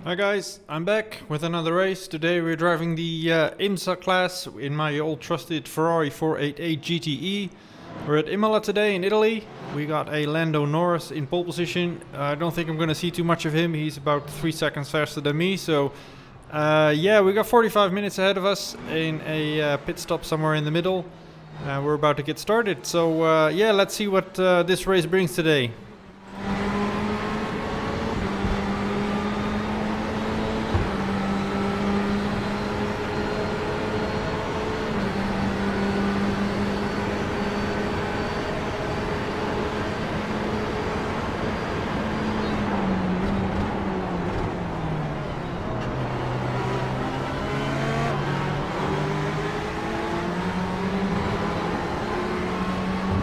Hi guys, I'm back with another race. Today we're driving the IMSA class in my old trusted Ferrari 488 GTE. We're at Imola today in Italy. We got a Lando Norris in pole position. I don't think I'm going to see too much of him. He's about 3 seconds faster than me. So yeah, we got 45 minutes ahead of us in a pit stop somewhere in the middle. We're about to get started. So yeah, let's see what this race brings today.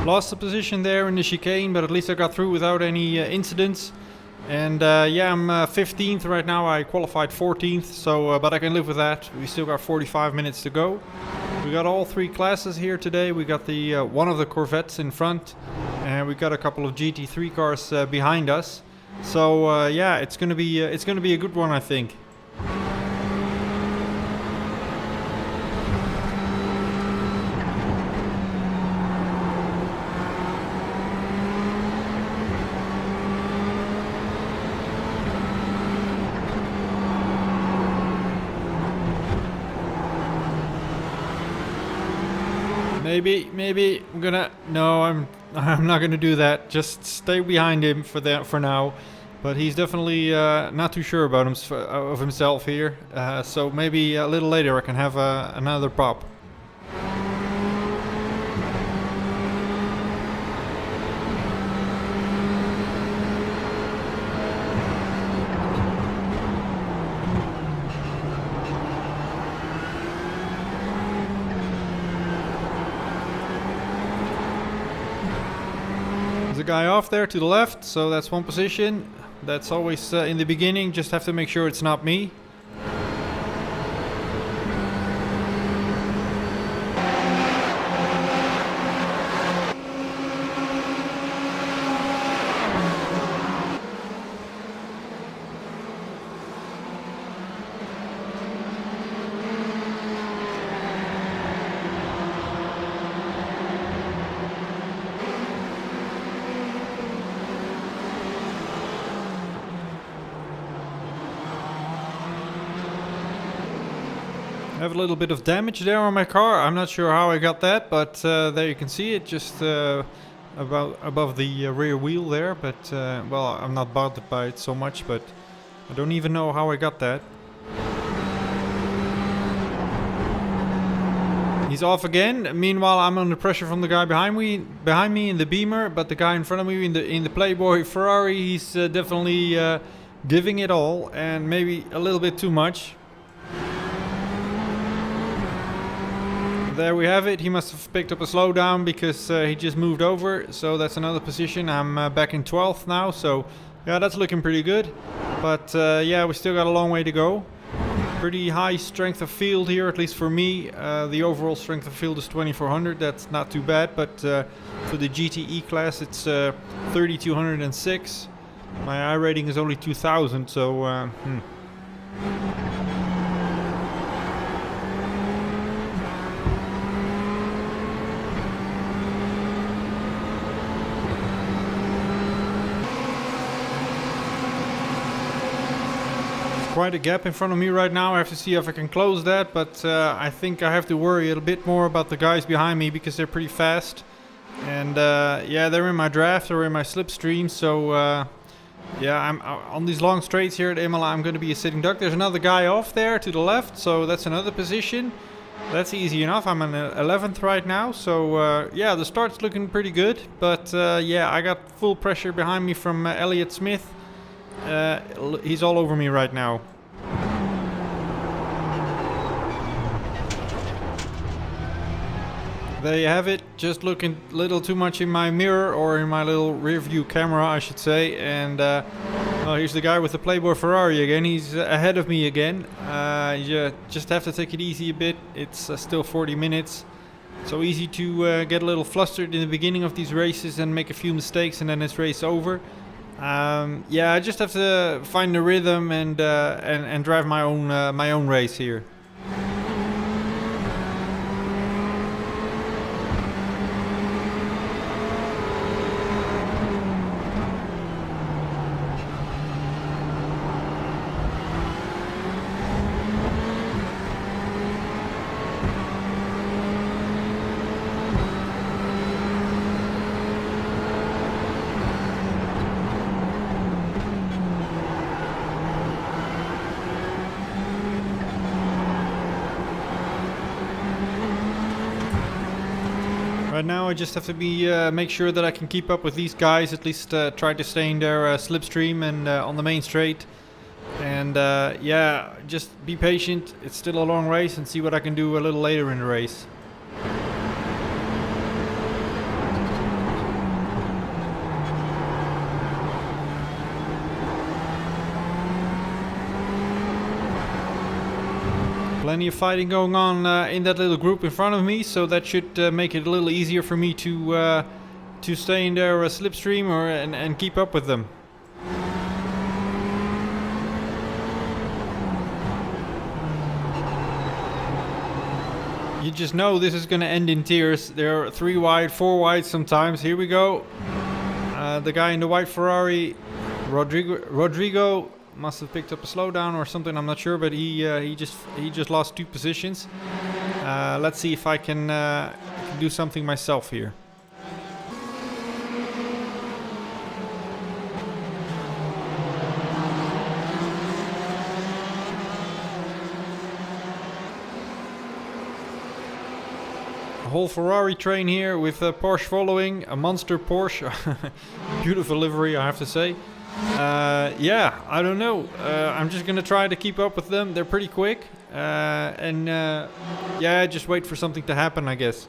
Lost the position there in the chicane, but at least I got through without any incidents. And yeah, I'm 15th right now. I qualified 14th, so but I can live with that. We still got 45 minutes to go. We got all three classes here today. We got the one of the Corvettes in front, and we got a couple of GT3 cars behind us. So yeah, it's gonna be a good one, I think. Maybe I'm gonna. No, I'm not gonna do that. Just stay behind him for now. But he's definitely not too sure about himself here. So maybe a little later I can have another pop. There's a guy off there to the left, so that's one position. That's always in the beginning, just have to make sure it's not me. I have a little bit of damage there on my car. I'm not sure how I got that, but there you can see it, just above the rear wheel there. But well, I'm not bothered by it so much, but I don't even know how I got that. He's off again. Meanwhile, I'm under pressure from the guy behind me in the Beamer, but the guy in front of me in the Playboy Ferrari, he's definitely giving it all, and maybe a little bit too much. There we have it. He must have picked up a slowdown because he just moved over. So that's another position. I'm back in 12th now. So yeah, that's looking pretty good. But yeah, we still got a long way to go. Pretty high strength of field here, at least for me. The overall strength of field is 2400. That's not too bad. But for the GTE class, it's 3206. My I rating is only 2000. So quite a gap in front of me right now. I have to see if I can close that, but I think I have to worry a bit more about the guys behind me because they're pretty fast. And yeah, they're in my draft or in my slipstream, so yeah, I'm on these long straights here at Imola. I'm going to be a sitting duck. There's another guy off there to the left, so that's another position. That's easy enough. I'm on 11th right now, so yeah, the start's looking pretty good. But yeah, I got full pressure behind me from Elliott Smith. He's all over me right now. There you have it. Just looking a little too much in my mirror, or in my little rear view camera, I should say. And oh, here's the guy with the Playboy Ferrari again. He's ahead of me again. You just have to take it easy a bit. It's still 40 minutes. So easy to get a little flustered in the beginning of these races and make a few mistakes, and then it's race over. Yeah, I just have to find the rhythm and drive my own race here. Right now I just have to make sure that I can keep up with these guys, at least try to stay in their slipstream and on the main straight. And yeah, just be patient, it's still a long race, and see what I can do a little later in the race. Plenty of fighting going on in that little group in front of me, so that should make it a little easier for me to stay in their slipstream and keep up with them. You just know this is going to end in tears. There are 3 wide, 4 wide sometimes. Here we go. The guy in the white Ferrari, Rodrigo, must have picked up a slowdown or something. I'm not sure, but he just lost 2 positions. Let's see if I can do something myself here. Whole Ferrari train here with a Porsche following, a monster Porsche. Beautiful livery, I have to say. Yeah, I don't know. I'm just gonna try to keep up with them. They're pretty quick. Yeah, just wait for something to happen, I guess.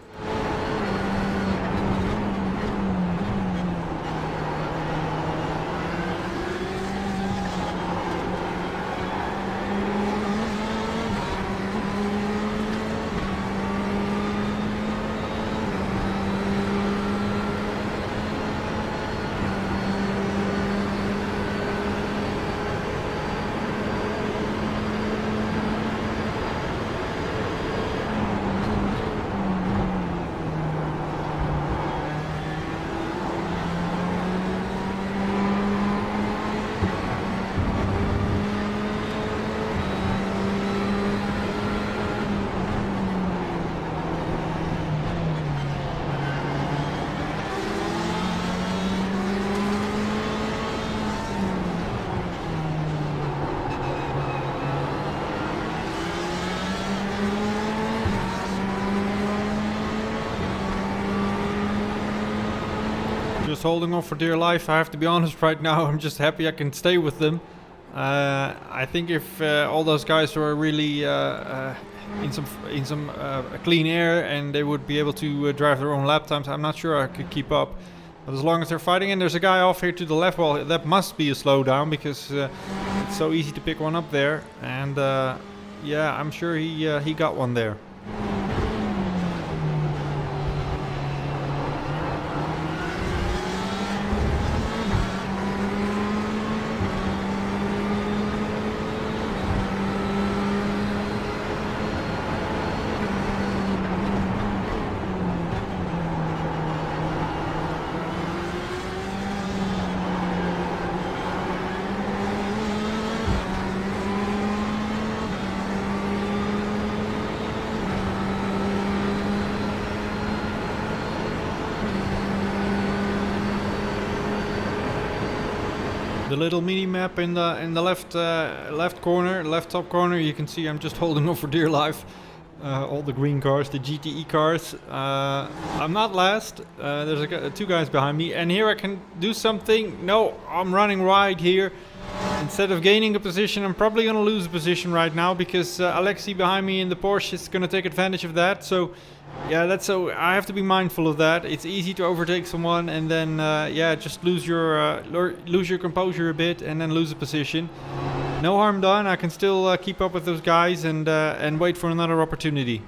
Just holding on for dear life. I have to be honest right now. I'm just happy I can stay with them. I think if all those guys were really in some clean air and they would be able to drive their own lap times, I'm not sure I could keep up. But as long as they're fighting, and there's a guy off here to the left, well, that must be a slowdown because it's so easy to pick one up there. And yeah, I'm sure he got one there. The little mini map in the left corner, left top corner, you can see I'm just holding on for dear life. All the green cars, the GTE cars. I'm not last. There's 2 guys behind me, and here I can do something. No, I'm running wide here. Instead of gaining a position, I'm probably going to lose a position right now because Alexi behind me in the Porsche is going to take advantage of that. So yeah, I have to be mindful of that. It's easy to overtake someone and then yeah, just lose your composure a bit and then lose a position. No harm done. I can still keep up with those guys and wait for another opportunity.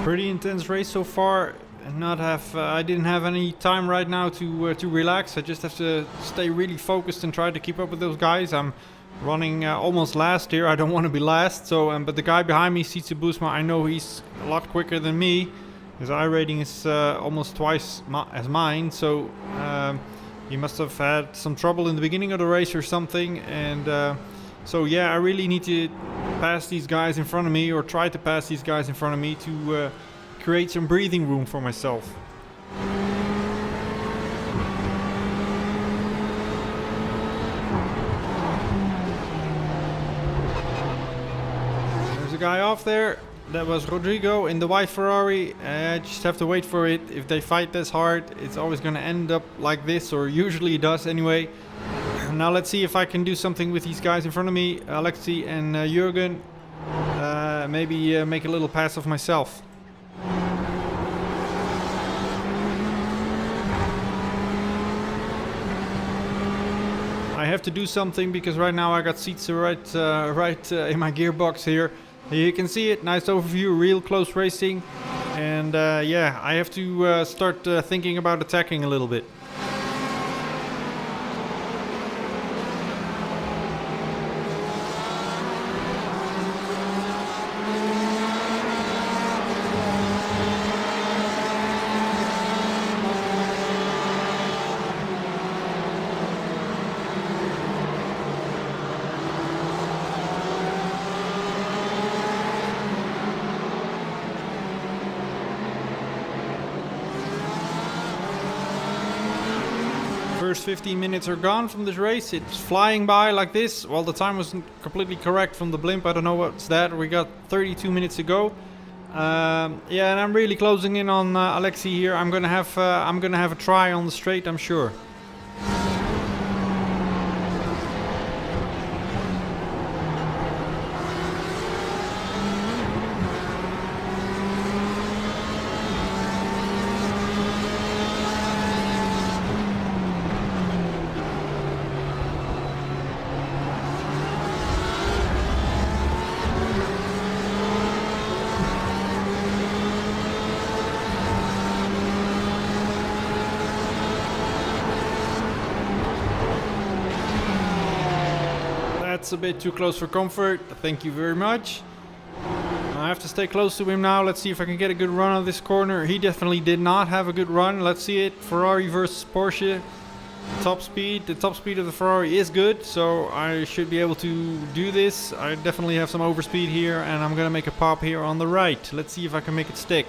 Pretty intense race so far. Not have I didn't have any time right now to relax. I just have to stay really focused and try to keep up with those guys. I'm running almost last here. I don't want to be last. So, but the guy behind me, Sietse Boesma, I know he's a lot quicker than me. His I rating is almost twice as mine. So he must have had some trouble in the beginning of the race or something. And so yeah, I really need to pass these guys in front of me, or try to pass these guys in front of me to create some breathing room for myself. There's a guy off there. That was Rodrigo in the white Ferrari. I just have to wait for it. If they fight this hard, it's always going to end up like this, or usually it does anyway. Now let's see if I can do something with these guys in front of me, Alexi and Jürgen. Maybe make a little pass of myself. I have to do something because right now I got Sietse right in my gearbox here. You can see it, nice overview, real close racing. And yeah, I have to start thinking about attacking a little bit. First 15 minutes are gone from this race. It's flying by like this. Well, the time wasn't completely correct from the blimp. I don't know what's that. We got 32 minutes to go. Yeah, and I'm really closing in on Alexi here. I'm gonna have a try on the straight, I'm sure. That's a bit too close for comfort. Thank you very much. I have to stay close to him now. Let's see if I can get a good run on this corner. He definitely did not have a good run. Let's see it. Ferrari versus Porsche. Top speed. The top speed of the Ferrari is good, so I should be able to do this. I definitely have some overspeed here, and I'm gonna make a pop here on the right. Let's see if I can make it stick.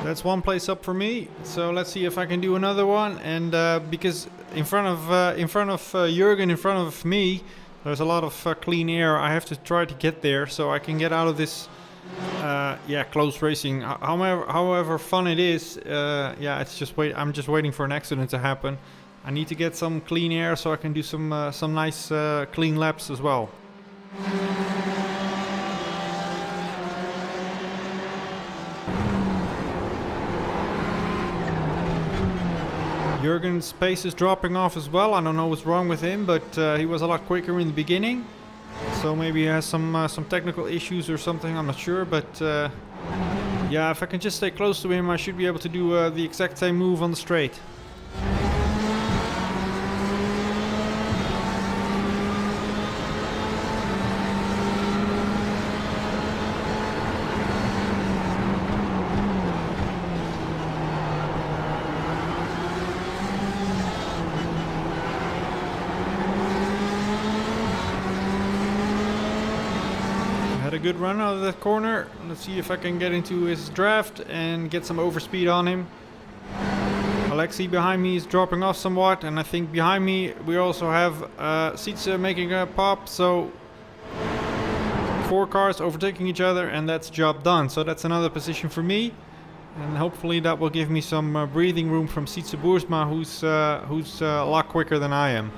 That's one place up for me. So let's see if I can do another one. And because in front of Jürgen, in front of me, there's a lot of clean air. I have to try to get there so I can get out of this, yeah, close racing. However fun it is, yeah, it's just I'm just waiting for an accident to happen. I need to get some clean air so I can do some nice clean laps as well. Jürgen's pace is dropping off as well. I don't know what's wrong with him, but he was a lot quicker in the beginning. So maybe he has some technical issues or something, I'm not sure. But yeah, if I can just stay close to him, I should be able to do the exact same move on the straight. Had a good run out of that corner. Let's see if I can get into his draft and get some overspeed on him. Alexi behind me is dropping off somewhat, and I think behind me we also have Sietse making a pop, so 4 cars overtaking each other, and that's job done. So that's another position for me, and hopefully that will give me some breathing room from Sietse Boesma, who's a lot quicker than I am.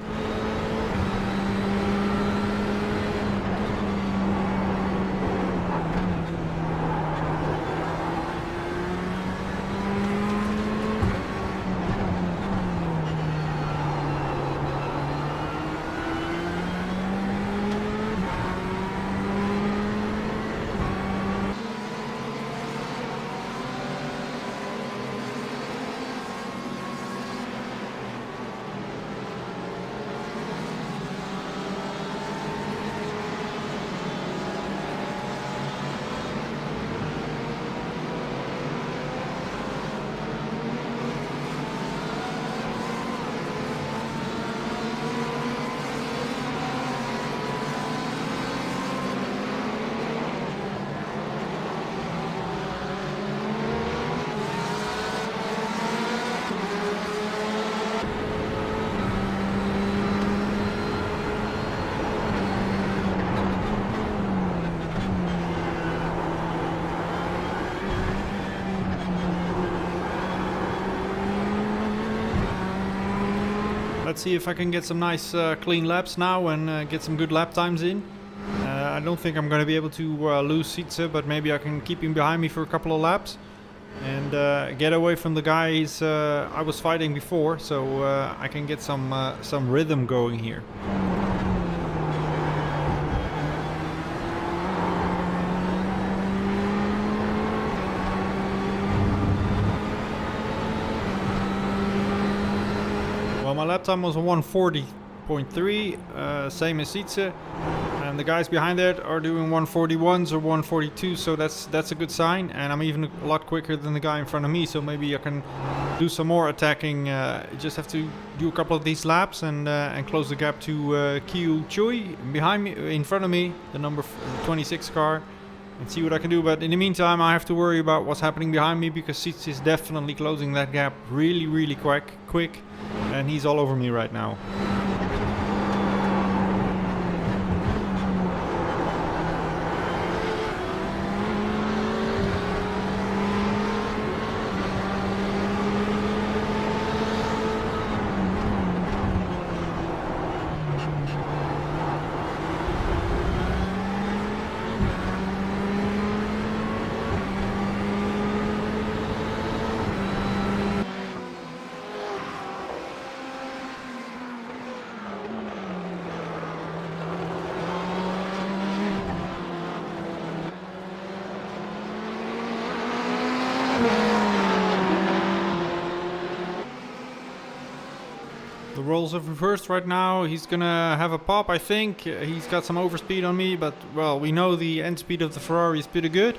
Let's see if I can get some nice clean laps now and get some good lap times in. I don't think I'm going to be able to lose Sietze, but maybe I can keep him behind me for a couple of laps and get away from the guys I was fighting before, so I can get some rhythm going here. Well, my lap time was 140.3, same as Sietze, and the guys behind that are doing 141s or 142, so that's a good sign. And I'm even a lot quicker than the guy in front of me, so maybe I can do some more attacking. Just have to do a couple of these laps and close the gap to Kiyu Chui behind me, in front of me, the number 26 car, and see what I can do. But in the meantime, I have to worry about what's happening behind me, because Sietze is definitely closing that gap really quick, and he's all over me right now. The roles have reversed right now. He's gonna have a pop, I think. He's got some overspeed on me, but well, we know the end speed of the Ferrari is pretty good.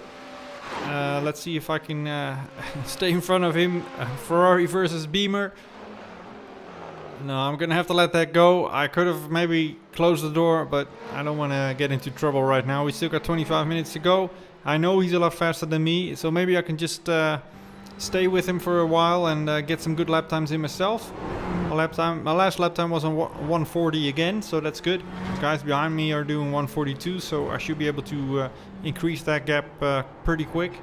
Let's see if I can stay in front of him. Ferrari versus Beamer. No, I'm gonna have to let that go. I could have maybe closed the door, but I don't want to get into trouble right now. We still got 25 minutes to go. I know he's a lot faster than me, so maybe I can just stay with him for a while and get some good lap times in myself. My last lap time was on 140 again, so that's good. The guys behind me are doing 142, so I should be able to increase that gap pretty quick.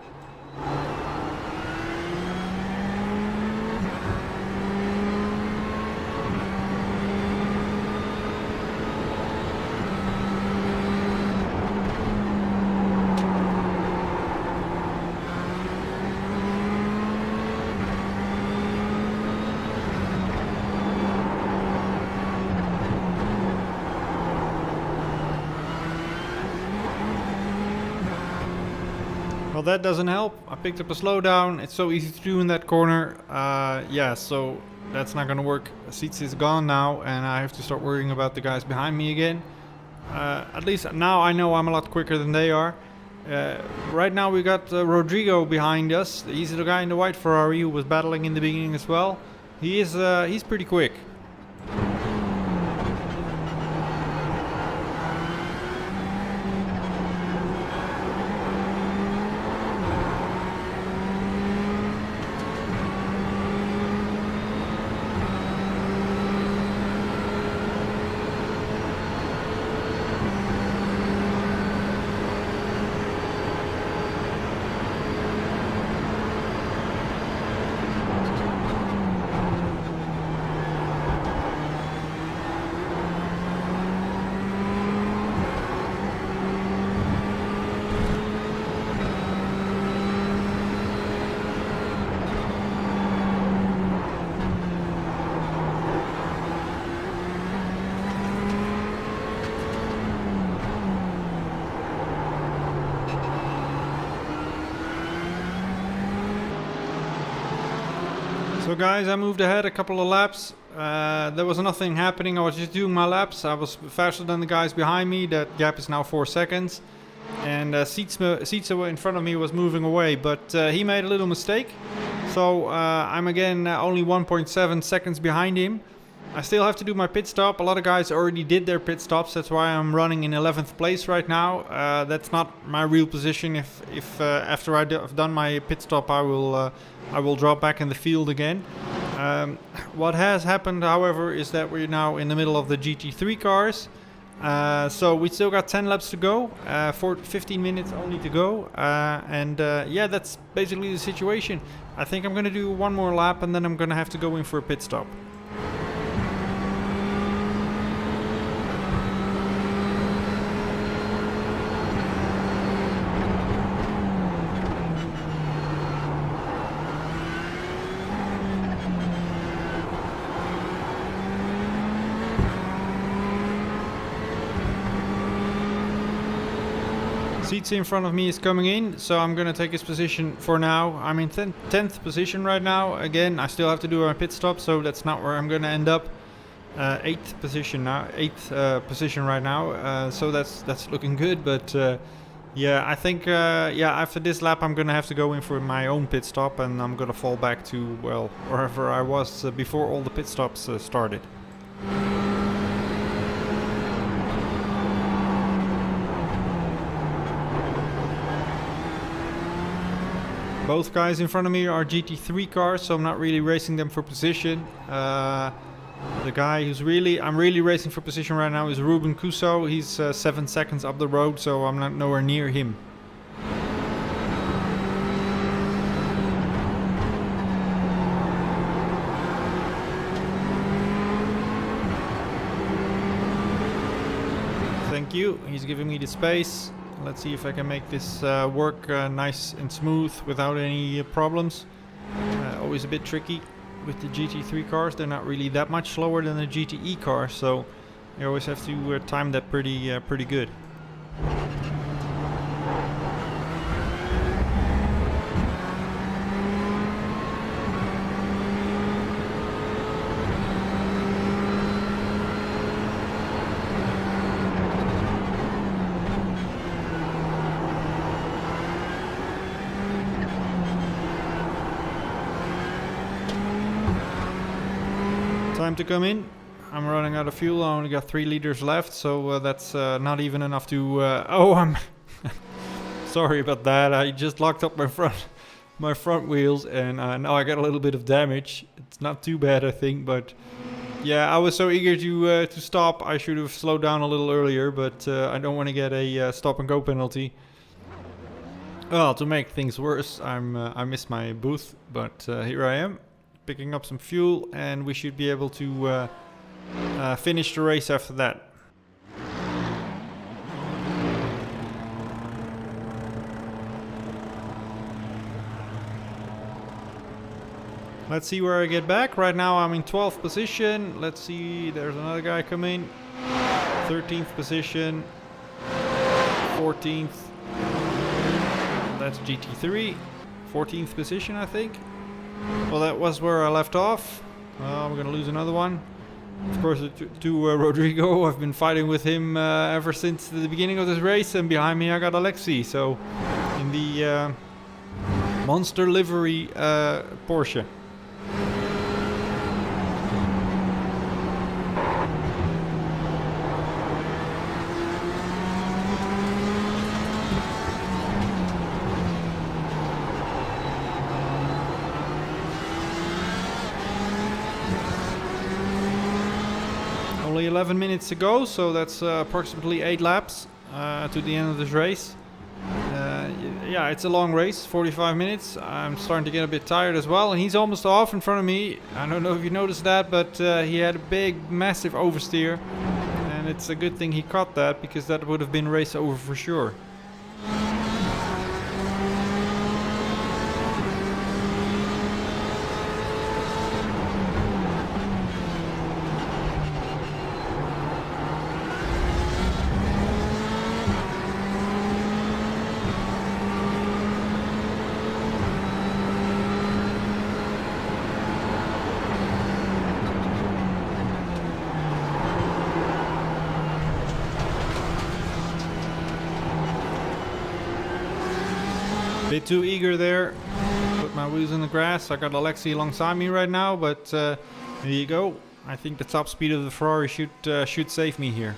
Well, that doesn't help. I picked up a slowdown. It's so easy to do in that corner. Yeah, so that's not going to work. Sietze is gone now, and I have to start worrying about the guys behind me again. At least now I know I'm a lot quicker than they are. Right now we got Rodrigo behind us. He's the guy in the white Ferrari who was battling in the beginning as well. He's pretty quick. So guys, I moved ahead a couple of laps. There was nothing happening. I was just doing my laps. I was faster than the guys behind me. That gap is now 4 seconds. And Sietze in front of me was moving away, but he made a little mistake. So I'm again only 1.7 seconds behind him. I still have to do my pit stop. A lot of guys already did their pit stops. That's why I'm running in 11th place right now. That's not my real position. If after I've done my pit stop, I will drop back in the field again. What has happened, however, is that we're now in the middle of the GT3 cars. So we still got 10 laps to go, 15 minutes only to go, yeah, that's basically the situation. I think I'm going to do one more lap and then I'm going to have to go in for a pit stop. Seats in front of me is coming in, so I'm gonna take his position for now. I'm in 10th position right now. Again, I still have to do a pit stop, so that's not where I'm gonna end up. 8th position now, 8th position right now. So that's looking good, but yeah, I think after this lap I'm gonna have to go in for my own pit stop, and I'm gonna fall back to, well, wherever I was before all the pit stops started. Both guys in front of me are GT3 cars, so I'm not really racing them for position. The guy I'm really racing for position right now is Ruben Cuso. He's 7 seconds up the road, so I'm not nowhere near him. Thank you. He's giving me the space. Let's see if I can make this work nice and smooth without any problems. Always a bit tricky with the GT3 cars. They're not really that much slower than the GTE car, so you always have to time that pretty good. Time to come in. I'm running out of fuel. I only got 3 liters left, so that's not even enough to... I'm... Sorry about that. I just locked up my front wheels, and now I got a little bit of damage. It's not too bad, I think, but... Yeah, I was so eager to stop. I should have slowed down a little earlier, but I don't want to get a stop and go penalty. Well, to make things worse, I missed my booth, but here I am, picking up some fuel, and we should be able to finish the race after that. Let's see where I get back. Right now I'm in 12th position. Let's see, there's another guy coming. 13th position. 14th. That's GT3. 14th position, I think. Well, that was where I left off. I'm gonna lose another one. Of course, to Rodrigo. I've been fighting with him ever since the beginning of this race, and behind me I got Alexi. So, in the monster livery Porsche. Only 11 minutes to go, so that's approximately 8 laps to the end of this race. Yeah, it's a long race, 45 minutes. I'm starting to get a bit tired as well, and he's almost off in front of me. I don't know if you noticed that, but he had a big, massive oversteer, and it's a good thing he caught that, because that would have been race over for sure. Bit too eager there. Put my wheels in the grass. I got Alexi alongside me right now, but there you go. I think the top speed of the Ferrari should save me here.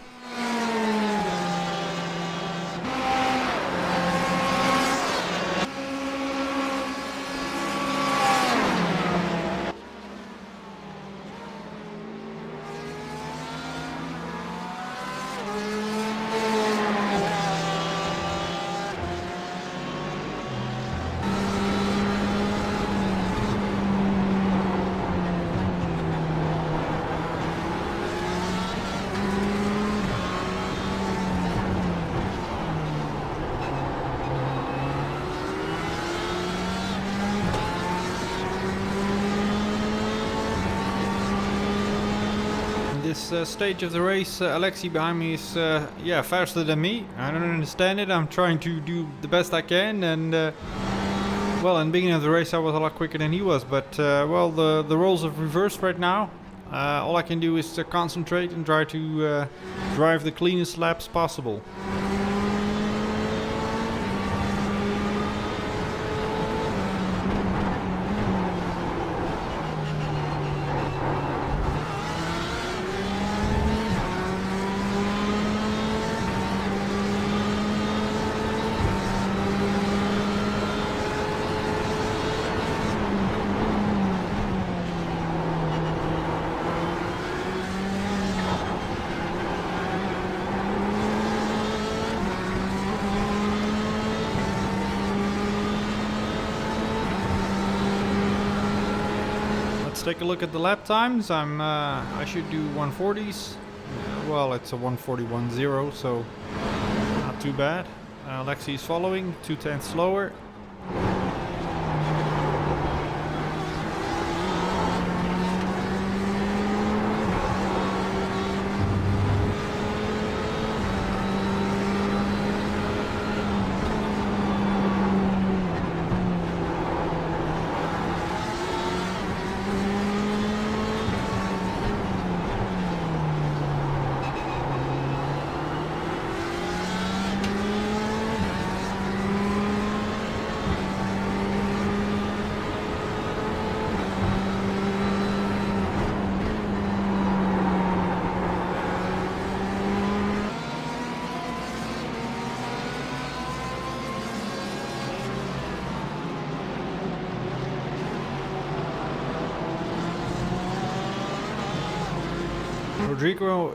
this stage of the race, Alexi behind me is yeah, faster than me. I don't understand it. I'm trying to do the best I can, and well, in the beginning of the race I was a lot quicker than he was, but well, the roles have reversed right now. All I can do is concentrate and try to drive the cleanest laps possible. Let's take a look at the lap times. I should do 140s. Well, it's a 141.0, so not too bad. Alexi is following, 2/10 slower.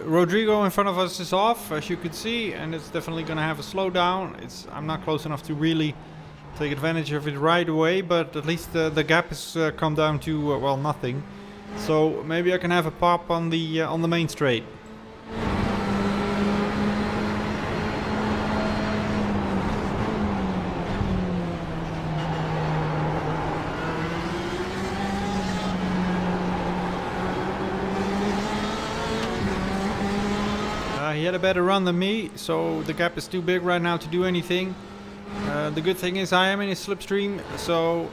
Rodrigo in front of us is off, as you could see, and it's definitely going to have a slowdown. I'm not close enough to really take advantage of it right away, but at least the gap has come down to well, nothing. So maybe I can have a pop on the main straight. He had a better run than me, so the gap is too big right now to do anything. The good thing is I am in his slipstream, so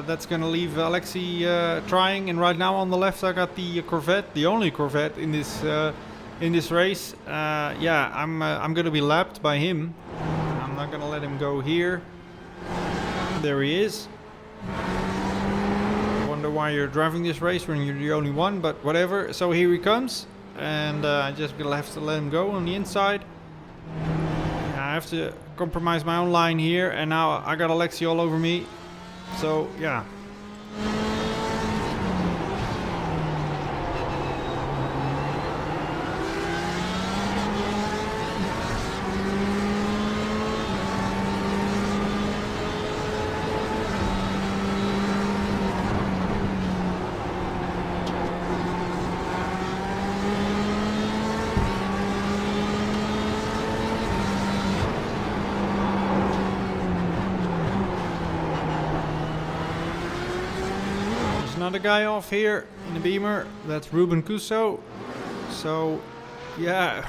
that's going to leave Alexi trying. And right now on the left I got the Corvette, the only Corvette in this race. Yeah, I'm going to be lapped by him. I'm not going to let him go here. There he is. I wonder why you're driving this race when you're the only one, but whatever. So here he comes. And I just gonna have to let him go on the inside. I have to compromise my own line here, and now I got Alexi all over me. So yeah. Another guy off here in the Beamer, that's Ruben Cuso. So yeah,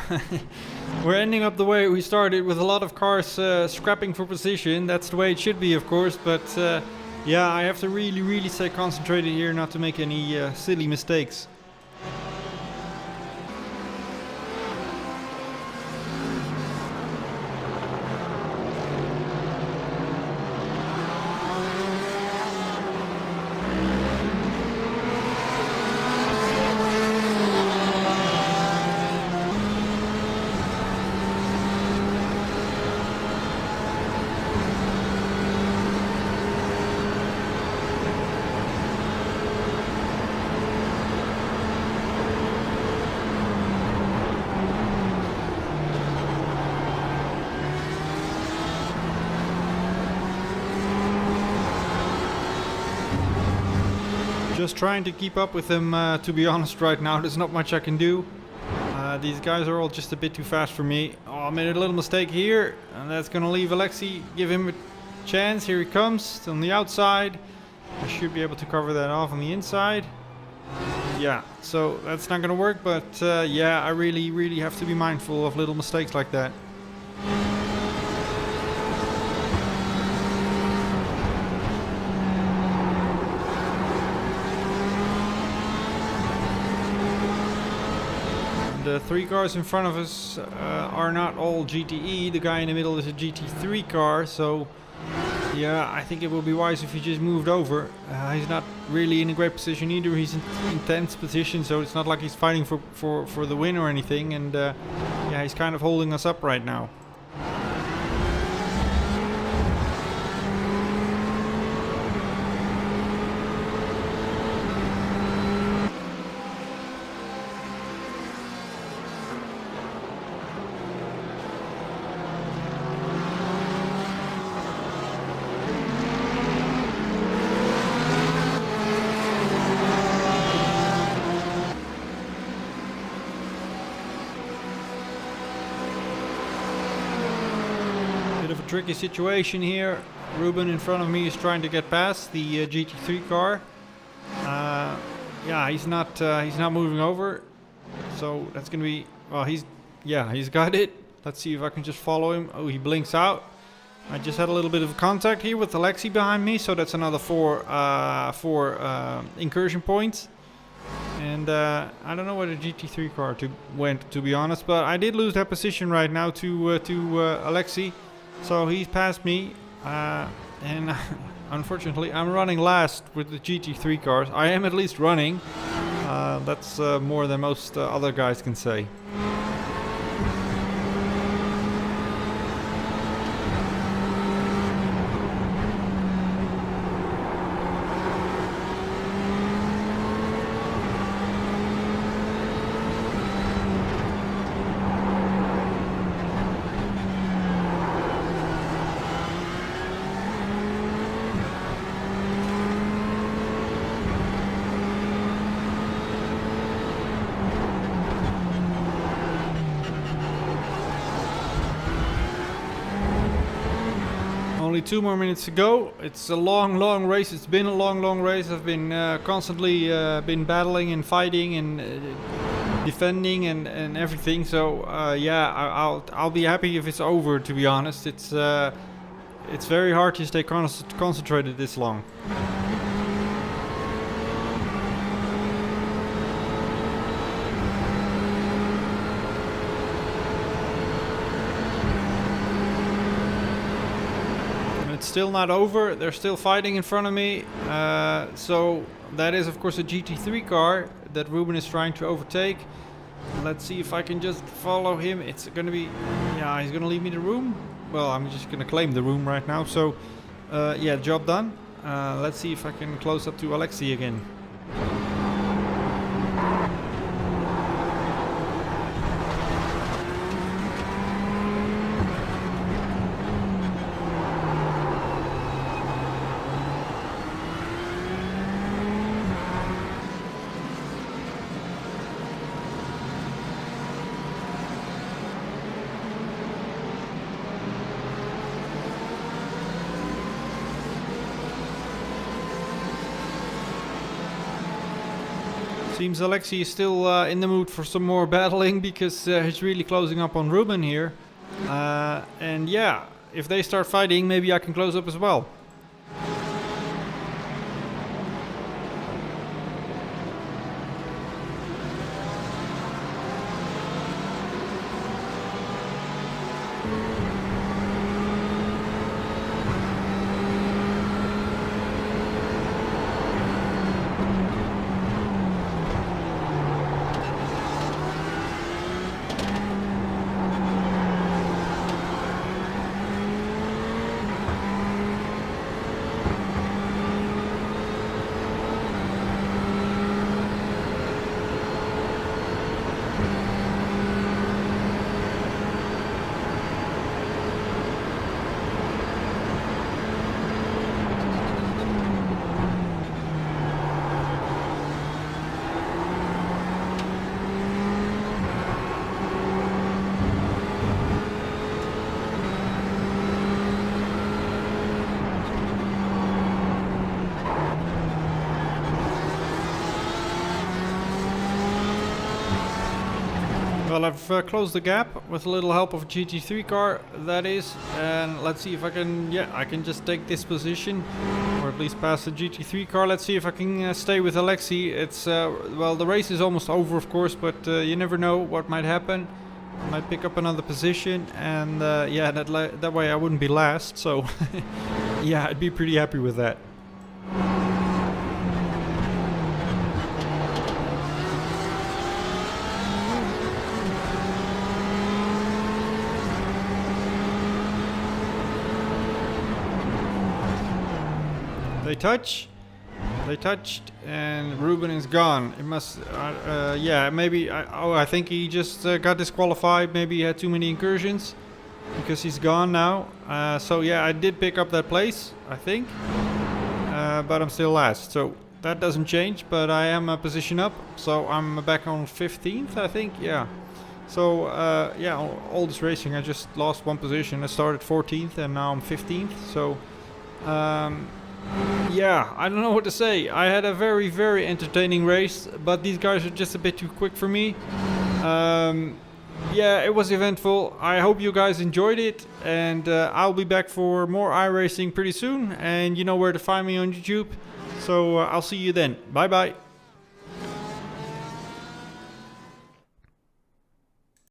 we're ending up the way we started, with a lot of cars scrapping for position. That's the way it should be, of course, but yeah, I have to really stay concentrated here not to make any silly mistakes. Just trying to keep up with them, to be honest, right now. There's not much I can do. These guys are all just a bit too fast for me. Oh, I made a little mistake here, and that's gonna leave Alexi. Give him a chance. Here he comes on the outside. I should be able to cover that off on the inside. yeah, so that's not gonna work, but yeah, I really have to be mindful of little mistakes like that. The 3 cars in front of us are not all GTE. The guy in the middle is a GT3 car, so yeah, I think it would be wise if he just moved over. He's not really in a great position either. He's in 10th position, so it's not like he's fighting for the win or anything. And yeah, he's kind of holding us up right now. Tricky situation here. Ruben in front of me is trying to get past the GT3 car. Yeah, he's not moving over, so that's gonna be, well, he's got it. Let's see if I can just follow him. Oh, he blinks out. I just had a little bit of contact here with Alexi behind me, so that's another four incursion points. And I don't know where the GT3 car went, to be honest, but I did lose that position right now to Alexi. So he's passed me, and unfortunately I'm running last with the GT3 cars. I am at least running. That's more than most other guys can say. Only 2 more minutes to go. It's a long race. It's been a long race. I've been constantly been battling and fighting and defending and everything. So yeah, I'll be happy if it's over. To be honest, it's very hard to stay concentrated this long. Still not over. They're still fighting in front of me. So that is of course a GT3 car that Ruben is trying to overtake. Let's see if I can just follow him. It's gonna be, yeah, he's gonna leave me the room. Well, I'm just gonna claim the room right now. So yeah, job done. Let's see if I can close up to Alexi again. Seems Alexi is still in the mood for some more battling because he's really closing up on Ruben here. And yeah, if they start fighting, maybe I can close up as well. Well, I've closed the gap with a little help of a GT3 car, that is, and let's see if I can, yeah, I can just take this position, or at least pass the GT3 car. Let's see if I can stay with Alexei. It's, well, the race is almost over, of course, but you never know what might happen. I might pick up another position, and yeah, that way I wouldn't be last, so yeah, I'd be pretty happy with that. They touched, and Ruben is gone. It must, yeah, maybe, I think he just got disqualified. Maybe he had too many incursions, because he's gone now. So yeah, I did pick up that place, I think, but I'm still last. So that doesn't change, but I am a position up. So I'm back on 15th, I think, yeah. So yeah, all this racing, I just lost one position. I started 14th, and now I'm 15th, so... yeah, I don't know what to say. I had a very, very entertaining race, but these guys are just a bit too quick for me. Yeah, it was eventful. I hope you guys enjoyed it, and I'll be back for more iRacing pretty soon, and you know where to find me on YouTube. So I'll see you then. Bye bye.